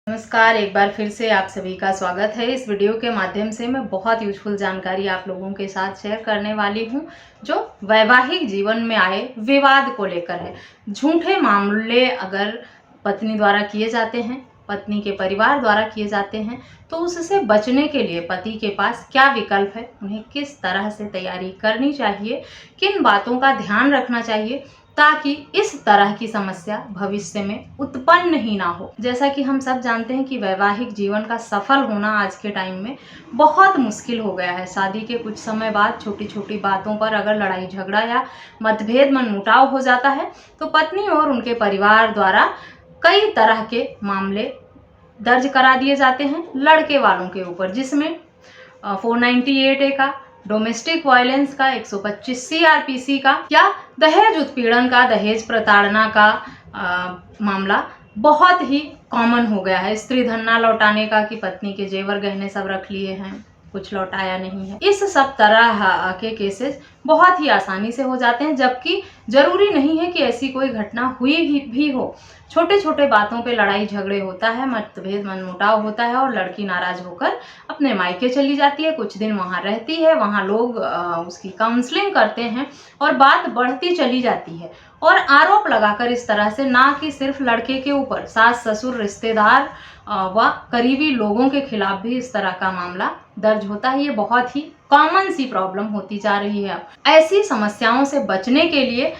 नमस्कार, एक बार फिर से आप सभी का स्वागत है। इस वीडियो के माध्यम से मैं बहुत यूजफुल जानकारी आप लोगों के साथ शेयर करने वाली हूं, जो वैवाहिक जीवन में आए विवाद को लेकर है। झूठे मामले अगर पत्नी द्वारा किए जाते हैं, पत्नी के परिवार द्वारा किए जाते हैं, तो उससे बचने के लिए पति के पास क्या विकल्प है, उन्हें किस तरह से तैयारी करनी चाहिए, किन बातों का ध्यान रखना चाहिए ताकि इस तरह की समस्या भविष्य में उत्पन्न ही ना हो। जैसा कि हम सब जानते हैं कि वैवाहिक जीवन का सफल होना आज के टाइम में बहुत मुश्किल हो गया है। शादी के कुछ समय बाद छोटी छोटी बातों पर अगर लड़ाई झगड़ा या मतभेद मनमुटाव हो जाता है तो पत्नी और उनके परिवार द्वारा कई तरह के मामले दर्ज करा दिए जाते हैं लड़के वालों के ऊपर, जिसमें 498 ए का, डोमेस्टिक वायलेंस का, 125 CRPC का या दहेज उत्पीड़न का, दहेज प्रताड़ना का मामला बहुत ही कॉमन हो गया है। स्त्री धन ना लौटाने का, कि पत्नी के जेवर गहने सब रख लिए हैं, कुछ लौटाया नहीं है। इस सब तरह के केसेस बहुत ही आसानी से हो जाते हैं, जबकि जरूरी नहीं है कि ऐसी कोई घटना हुई भी हो। छोटे छोटे बातों पे लड़ाई झगड़े होता है, मतभेद मनमुटाव होता है और लड़की नाराज होकर अपने मायके चली जाती है, कुछ दिन वहाँ रहती है, वहाँ लोग उसकी काउंसलिंग करते हैं और बात बढ़ती चली जाती है। और आरोप लगाकर इस तरह से, ना कि सिर्फ लड़के के ऊपर, सास ससुर रिश्तेदार व करीबी लोगों के खिलाफ भी इस तरह का मामला दर्ज होता है। ये बहुत ही कॉमन सी प्रॉब्लम होती जा रही है। ऐसी समस्याओं से बचने के लिए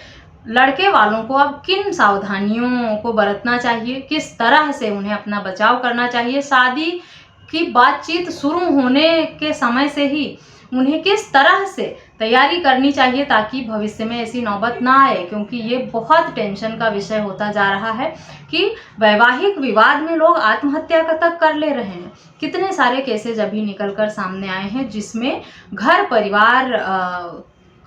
लड़के वालों को अब किन सावधानियों को बरतना चाहिए, किस तरह से उन्हें अपना बचाव करना चाहिए, शादी की बातचीत शुरू होने के समय से ही उन्हें किस तरह से तैयारी करनी चाहिए ताकि भविष्य में ऐसी नौबत ना आए। क्योंकि ये बहुत टेंशन का विषय होता जा रहा है कि वैवाहिक विवाद में लोग आत्महत्या तक कर ले रहे हैं। कितने सारे केसेज अभी निकलकर सामने आए हैं जिसमें घर परिवार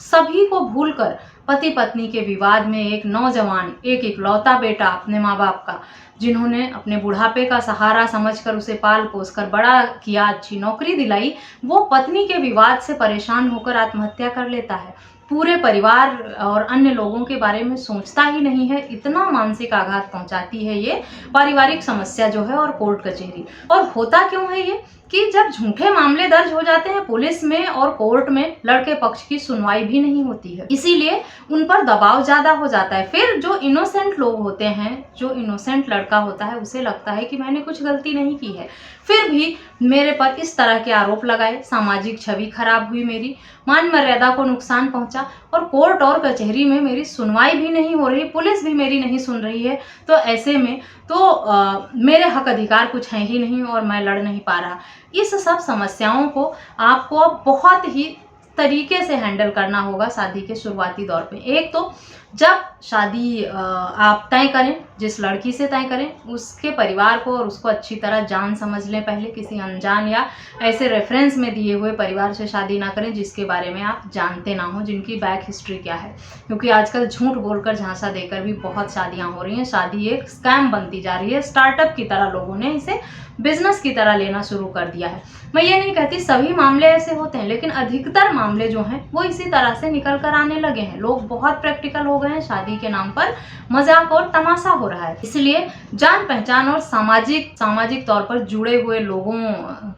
सभी को भूलकर पति पत्नी के विवाद में एक नौजवान, एक इकलौता बेटा अपने माँ बाप का, जिन्होंने अपने बुढ़ापे का सहारा समझकर उसे पाल पोस कर बड़ा किया, अच्छी नौकरी दिलाई, वो पत्नी के विवाद से परेशान होकर आत्महत्या कर लेता है। पूरे परिवार और अन्य लोगों के बारे में सोचता ही नहीं है। इतना मानसिक आघात पहुंचाती है ये पारिवारिक समस्या जो है, और कोर्ट कचहरी। और होता क्यों है ये कि जब झूठे मामले दर्ज हो जाते हैं पुलिस में और कोर्ट में, लड़के पक्ष की सुनवाई भी नहीं होती है, इसीलिए उन पर दबाव ज्यादा हो जाता है। फिर जो इनोसेंट लोग होते हैं, जो इनोसेंट लड़का होता है, उसे लगता है कि मैंने कुछ गलती नहीं की है, फिर भी मेरे पर इस तरह के आरोप लगाए, सामाजिक छवि खराब हुई, मेरी मान मर्यादा को नुकसान पहुंचा, और कोर्ट और कचहरी में मेरी सुनवाई भी नहीं हो रही, पुलिस भी मेरी नहीं सुन रही है। तो ऐसे में तो मेरे हक अधिकार कुछ है ही नहीं और मैं लड़ नहीं पा रहा। इस सब समस्याओं को आपको बहुत ही तरीके से हैंडल करना होगा शादी के शुरुआती दौर पे। एक तो जब शादी आप तय करें, जिस लड़की से तय करें, उसके परिवार को और उसको अच्छी तरह जान समझ लें पहले। किसी अनजान या ऐसे रेफरेंस में दिए हुए परिवार से शादी ना करें जिसके बारे में आप जानते ना हो, जिनकी बैक हिस्ट्री क्या है। क्योंकि आजकल झूठ बोलकर, झांसा देकर भी बहुत शादियां हो रही हैं। शादी एक स्कैम बनती जा रही है। स्टार्टअप की तरह लोगों ने इसे बिजनेस की तरह लेना शुरू कर दिया है। मैं ये नहीं कहती सभी मामले ऐसे होते हैं, लेकिन अधिकतर मामले जो हैं वो इसी तरह से निकल कर आने लगे हैं। लोग बहुत प्रैक्टिकल हो गए हैं, शादी के नाम पर मजाक और तमाशा हो रहा है। इसलिए जान पहचान और सामाजिक तौर पर जुड़े हुए लोगों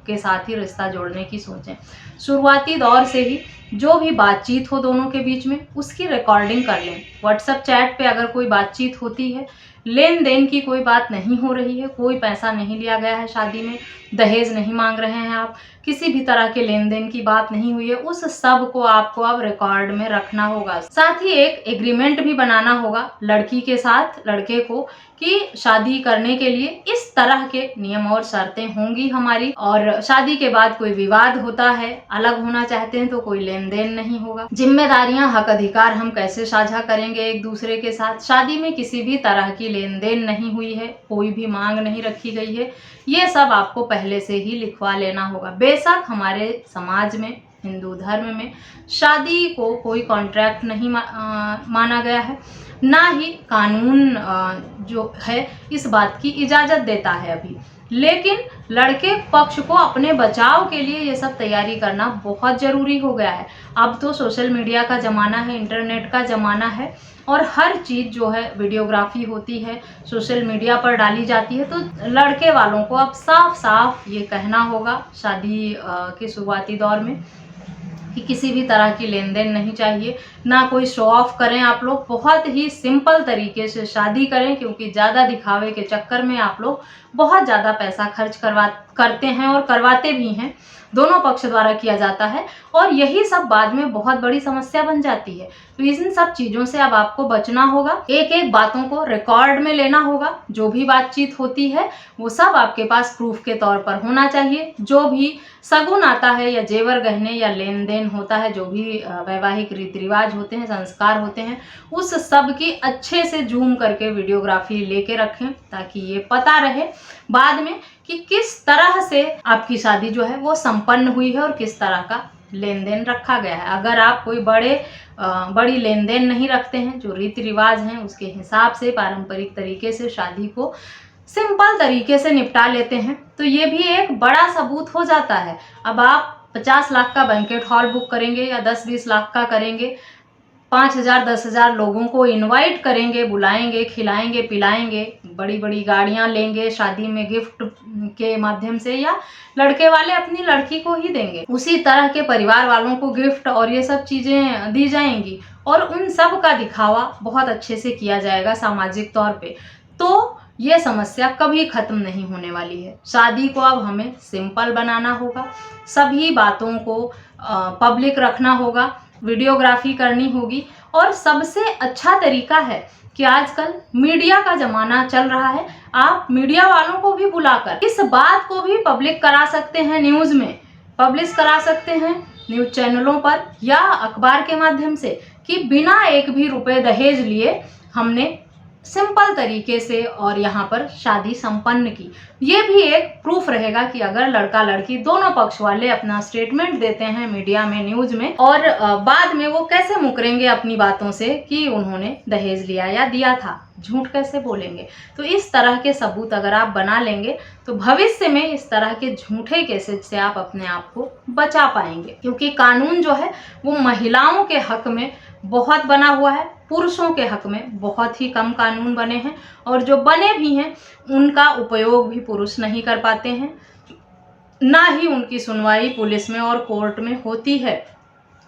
के साथ ही रिश्ता जोड़ने की सोचें। शुरुआती दौर से ही जो भी बातचीत हो दोनों के बीच में, उसकी रिकॉर्डिंग कर लें। व्हाट्सएप चैट पे अगर कोई बातचीत होती है, लेन देन की कोई बात नहीं हो रही है, कोई पैसा नहीं लिया गया है शादी में, दहेज नहीं मांग रहे हैं आप, किसी भी तरह के लेन देन की बात नहीं हुई है, उस सब को आपको अब रिकॉर्ड में रखना होगा। साथ ही एक एग्रीमेंट भी बनाना होगा लड़की के साथ लड़के को कि शादी करने के लिए इस तरह के नियम और शर्तें होंगी हमारी, और शादी के बाद कोई विवाद होता है, अलग होना चाहते हैं तो कोई लेन देन नहीं होगा। जिम्मेदारियां, हक अधिकार हम कैसे साझा करेंगे एक दूसरे के साथ। शादी में किसी भी तरह की लेन देन नहीं हुई है, कोई भी मांग नहीं रखी गई है, ये सब आपको पहले से ही लिखवा लेना होगा। बेशक हमारे समाज में, हिंदू धर्म में, शादी को कोई कॉन्ट्रैक्ट नहीं माना गया है, ना ही कानून जो है इस बात की इजाज़त देता है अभी। लेकिन लड़के पक्ष को अपने बचाव के लिए ये सब तैयारी करना बहुत ज़रूरी हो गया है। अब तो सोशल मीडिया का ज़माना है, इंटरनेट का ज़माना है और हर चीज़ जो है वीडियोग्राफी होती है, सोशल मीडिया पर डाली जाती है। तो लड़के वालों को अब साफ साफ ये कहना होगा शादी के शुरुआती दौर में कि किसी भी तरह की लेन देन नहीं चाहिए, ना कोई शो ऑफ करें। आप लोग बहुत ही सिंपल तरीके से शादी करें, क्योंकि ज़्यादा दिखावे के चक्कर में आप लोग बहुत ज़्यादा पैसा खर्च करते हैं और करवाते भी हैं, दोनों पक्ष द्वारा किया जाता है और यही सब बाद में बहुत बड़ी समस्या बन जाती है। तो इन सब चीज़ों से अब आपको बचना होगा, एक एक बातों को रिकॉर्ड में लेना होगा। जो भी बातचीत होती है वो सब आपके पास प्रूफ के तौर पर होना चाहिए। जो भी शगुन आता है या जेवर गहने या लेन देन होता है, जो भी वैवाहिक रीति रिवाज होते हैं, संस्कार होते हैं, उस सब की अच्छे से जूम करके वीडियोग्राफी लेके रखें, ताकि ये पता रहे बाद में कि किस तरह से आपकी शादी जो है वो संपन्न हुई है और किस तरह का लेन देन रखा गया है। अगर आप कोई बड़ी लेन देन नहीं रखते हैं, जो रीति रिवाज हैं उसके हिसाब से पारंपरिक तरीके से शादी को सिंपल तरीके से निपटा लेते हैं, तो ये भी एक बड़ा सबूत हो जाता है। अब आप 50 लाख का बैंकेट हॉल बुक करेंगे या 10-20 लाख का करेंगे, 5,000-10,000 लोगों को इनवाइट करेंगे, बुलाएंगे, खिलाएंगे, पिलाएंगे, बड़ी बड़ी गाड़ियां लेंगे, शादी में गिफ्ट के माध्यम से, या लड़के वाले अपनी लड़की को ही देंगे, उसी तरह के परिवार वालों को गिफ्ट और ये सब चीज़ें दी जाएंगी और उन सब का दिखावा बहुत अच्छे से किया जाएगा सामाजिक तौर पे। तो ये समस्या कभी ख़त्म नहीं होने वाली है। शादी को अब हमें सिंपल बनाना होगा, सभी बातों को पब्लिक रखना होगा, वीडियोग्राफी करनी होगी और सबसे अच्छा तरीका है कि आजकल मीडिया का ज़माना चल रहा है। आप मीडिया वालों को भी बुलाकर इस बात को भी पब्लिक करा सकते हैं, न्यूज़ में पब्लिश करा सकते हैं, न्यूज़ चैनलों पर या अखबार के माध्यम से, कि बिना एक भी रुपए दहेज लिए हमने सिंपल तरीके से और यहाँ पर शादी संपन्न की। ये भी एक प्रूफ रहेगा कि अगर लड़का लड़की दोनों पक्ष वाले अपना स्टेटमेंट देते हैं मीडिया में, न्यूज में, और बाद में वो कैसे मुकरेंगे अपनी बातों से कि उन्होंने दहेज लिया या दिया था, झूठ कैसे बोलेंगे। तो इस तरह के सबूत अगर आप बना लेंगे तो भविष्य में इस तरह के झूठे केसेज से आप अपने आप को बचा पाएंगे, क्योंकि कानून जो है वो महिलाओं के हक में बहुत बना हुआ है, पुरुषों के हक में बहुत ही कम कानून बने हैं और जो बने भी हैं उनका उपयोग भी पुरुष नहीं कर पाते हैं, ना ही उनकी सुनवाई पुलिस में और कोर्ट में होती है।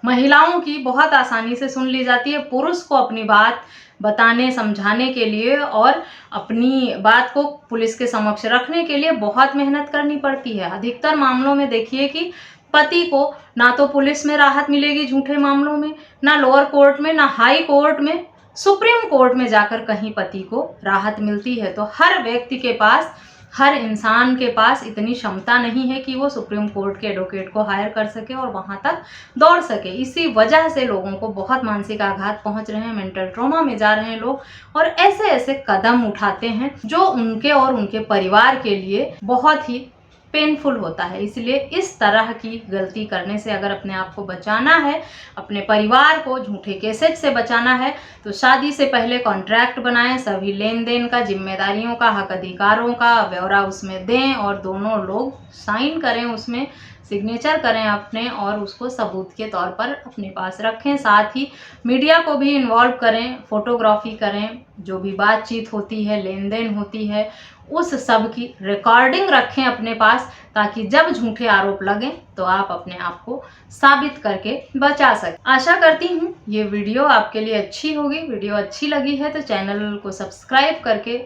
महिलाओं की बहुत आसानी से सुन ली जाती है, पुरुष को अपनी बात बताने समझाने के लिए और अपनी बात को पुलिस के समक्ष रखने के लिए बहुत मेहनत करनी पड़ती है। अधिकतर मामलों में देखिए कि पति को ना तो पुलिस में राहत मिलेगी झूठे मामलों में, ना लोअर कोर्ट में, ना हाई कोर्ट में, सुप्रीम कोर्ट में जाकर कहीं पति को राहत मिलती है। तो हर व्यक्ति के पास, हर इंसान के पास इतनी क्षमता नहीं है कि वो सुप्रीम कोर्ट के एडवोकेट को हायर कर सके और वहाँ तक दौड़ सके। इसी वजह से लोगों को बहुत मानसिक आघात पहुँच रहे हैं, मेंटल ट्रॉमा में जा रहे हैं लोग और ऐसे ऐसे कदम उठाते हैं जो उनके और उनके परिवार के लिए बहुत ही पेनफुल होता है। इसलिए इस तरह की गलती करने से अगर अपने आप को बचाना है, अपने परिवार को झूठे केसेज से बचाना है, तो शादी से पहले कॉन्ट्रैक्ट बनाएं, सभी लेन देन का, जिम्मेदारियों का, हक अधिकारों का ब्यौरा उसमें दें और दोनों लोग साइन करें, उसमें सिग्नेचर करें अपने और उसको सबूत के तौर पर अपने पास रखें। साथ ही मीडिया को भी इन्वॉल्व करें, फोटोग्राफी करें, जो भी बातचीत होती है, लेन देन होती है, उस सब की रिकॉर्डिंग रखें अपने पास, ताकि जब झूठे आरोप लगें तो आप अपने आप को साबित करके बचा सकें। आशा करती हूँ ये वीडियो आपके लिए अच्छी होगी। वीडियो अच्छी लगी है तो चैनल को सब्सक्राइब करके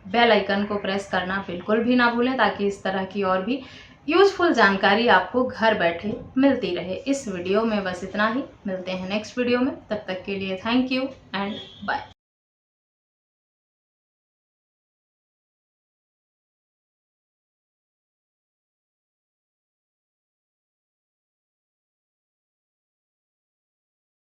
बेल आइकन को प्रेस करना बिल्कुल भी ना भूलें, ताकि इस तरह की और भी यूजफुल जानकारी आपको घर बैठे मिलती रहे। इस वीडियो में बस इतना ही, मिलते हैं नेक्स्ट वीडियो में, तब तक के लिए थैंक यू एंड बाय।